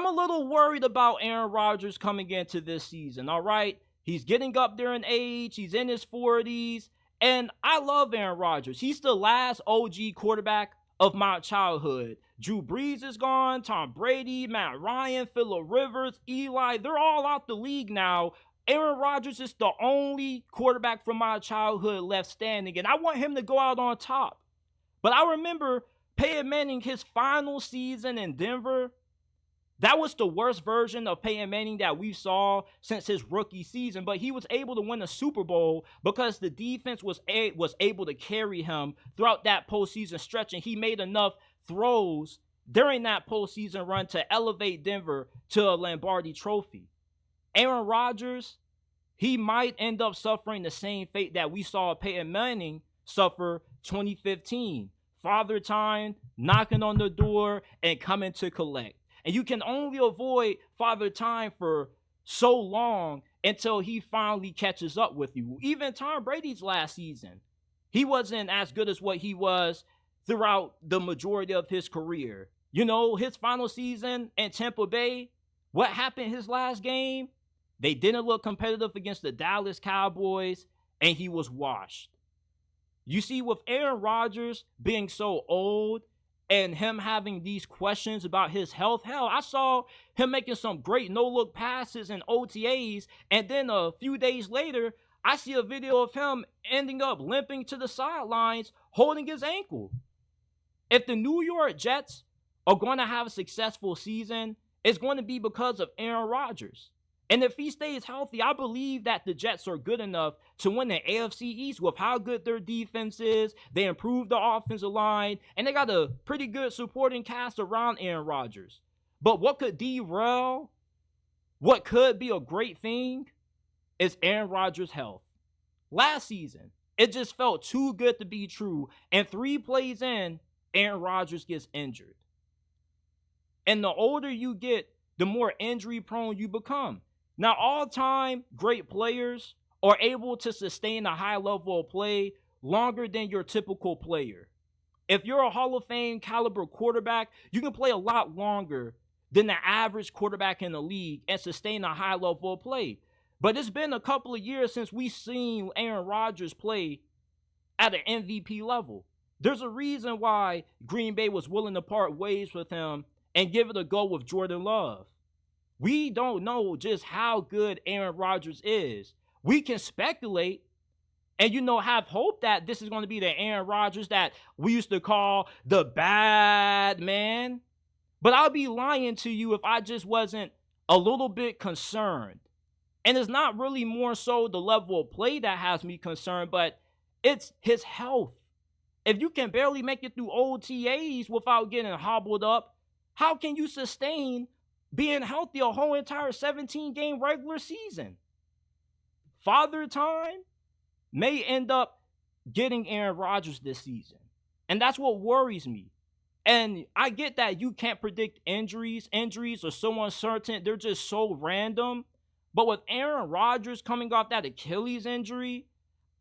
I'm a little worried about Aaron Rodgers coming into this season, all right? He's getting up there in age. He's in his 40s. And I love Aaron Rodgers. He's the last OG quarterback of my childhood. Drew Brees is gone. Tom Brady, Matt Ryan, Phillip Rivers, Eli. They're all out the league now. Aaron Rodgers is the only quarterback from my childhood left standing. And I want him to go out on top. But I remember Peyton Manning, his final season in Denver. That was the worst version of Peyton Manning that we saw since his rookie season, but he was able to win a Super Bowl because the defense was able to carry him throughout that postseason stretch, and he made enough throws during that postseason run to elevate Denver to a Lombardi trophy. Aaron Rodgers, he might end up suffering the same fate that we saw Peyton Manning suffer 2015. Father time, knocking on the door, and coming to collect. And you can only avoid Father Time for so long until he finally catches up with you. Even Tom Brady's last season, he wasn't as good as what he was throughout the majority of his career. You know, his final season in Tampa Bay, what happened his last game? They didn't look competitive against the Dallas Cowboys, and he was washed. You see, with Aaron Rodgers being so old, and him having these questions about his health. Hell, I saw him making some great no-look passes in OTAs, and then a few days later, I see a video of him ending up limping to the sidelines, holding his ankle. If the New York Jets are going to have a successful season, it's going to be because of Aaron Rodgers. And if he stays healthy, I believe that the Jets are good enough to win the AFC East with how good their defense is. They improved the offensive line, and they got a pretty good supporting cast around Aaron Rodgers. But what could derail what could be a great thing is Aaron Rodgers' health. Last season, it just felt too good to be true, and 3 plays in, Aaron Rodgers gets injured. And the older you get, the more injury prone you become. Now, all-time great players are able to sustain a high level of play longer than your typical player. If you're a Hall of Fame caliber quarterback, you can play a lot longer than the average quarterback in the league and sustain a high level of play. But it's been a couple of years since we've seen Aaron Rodgers play at an MVP level. There's a reason why Green Bay was willing to part ways with him and give it a go with Jordan Love. We don't know just how good Aaron Rodgers is. We can speculate and, have hope that this is going to be the Aaron Rodgers that we used to call the bad man. But I'll be lying to you if I just wasn't a little bit concerned. And it's not really more so the level of play that has me concerned, but it's his health. If you can barely make it through OTAs without getting hobbled up, how can you sustain being healthy a whole entire 17-game regular season? Father time may end up getting Aaron Rodgers this season. And that's what worries me. And I get that you can't predict injuries. Injuries are so uncertain. They're just so random. But with Aaron Rodgers coming off that Achilles injury,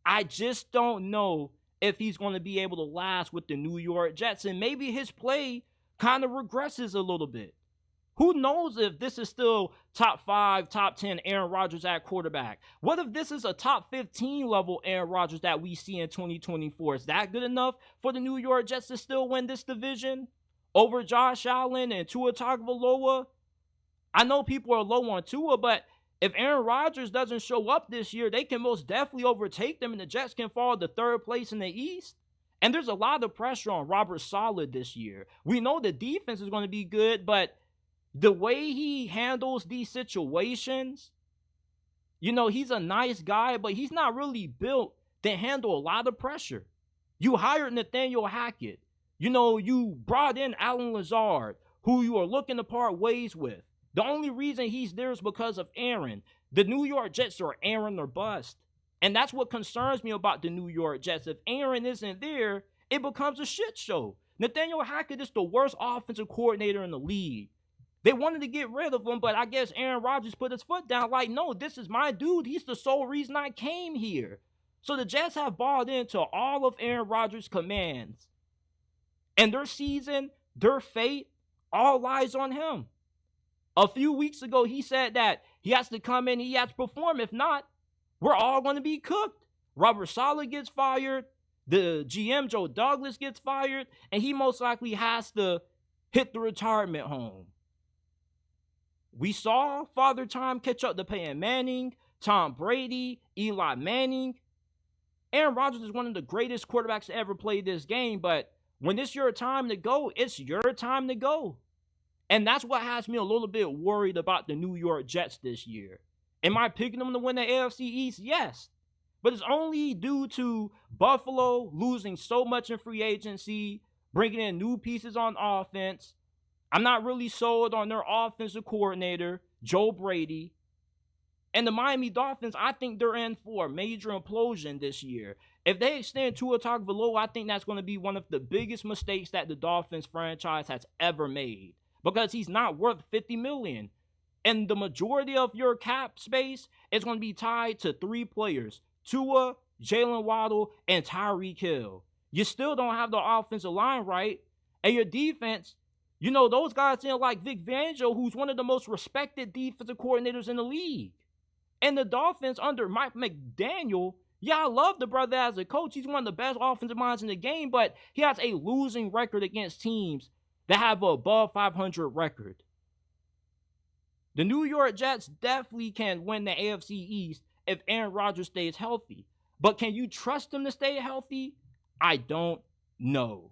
I just don't know if he's going to be able to last with the New York Jets. And maybe his play kind of regresses a little bit. Who knows if this is still top 5, top 10 Aaron Rodgers at quarterback? What if this is a top 15 level Aaron Rodgers that we see in 2024? Is that good enough for the New York Jets to still win this division over Josh Allen and Tua Tagovailoa? I know people are low on Tua, but if Aaron Rodgers doesn't show up this year, they can most definitely overtake them, and the Jets can fall to 3rd place in the East. And there's a lot of pressure on Robert Saleh this year. We know the defense is going to be good, but the way he handles these situations, he's a nice guy, but he's not really built to handle a lot of pressure. You hired Nathaniel Hackett. You brought in Alan Lazard, who you are looking to part ways with. The only reason he's there is because of Aaron. The New York Jets are Aaron or bust. And that's what concerns me about the New York Jets. If Aaron isn't there, it becomes a shit show. Nathaniel Hackett is the worst offensive coordinator in the league. They wanted to get rid of him, but I guess Aaron Rodgers put his foot down like, no, this is my dude. He's the sole reason I came here. So the Jets have bought into all of Aaron Rodgers' commands. And their season, their fate, all lies on him. A few weeks ago, he said that he has to come in, he has to perform. If not, we're all going to be cooked. Robert Saleh gets fired. The GM, Joe Douglas, gets fired. And he most likely has to hit the retirement home. We saw Father Time catch up to Peyton Manning, Tom Brady, Eli Manning. Aaron Rodgers is one of the greatest quarterbacks to ever play this game. But when it's your time to go, it's your time to go. And that's what has me a little bit worried about the New York Jets this year. Am I picking them to win the AFC East? Yes. But it's only due to Buffalo losing so much in free agency, bringing in new pieces on offense. I'm not really sold on their offensive coordinator, Joe Brady. And the Miami Dolphins, I think they're in for a major implosion this year. If they extend Tua Tagovailoa, I think that's going to be one of the biggest mistakes that the Dolphins franchise has ever made. Because he's not worth $50 million. And the majority of your cap space is going to be tied to 3 players. Tua, Jalen Waddle, and Tyreek Hill. You still don't have the offensive line right. And your defense, you know, those guys in like Vic Fangio, who's one of the most respected defensive coordinators in the league. And the Dolphins under Mike McDaniel, yeah, I love the brother as a coach. He's one of the best offensive minds in the game, but he has a losing record against teams that have an above 500 record. The New York Jets definitely can win the AFC East if Aaron Rodgers stays healthy. But can you trust him to stay healthy? I don't know.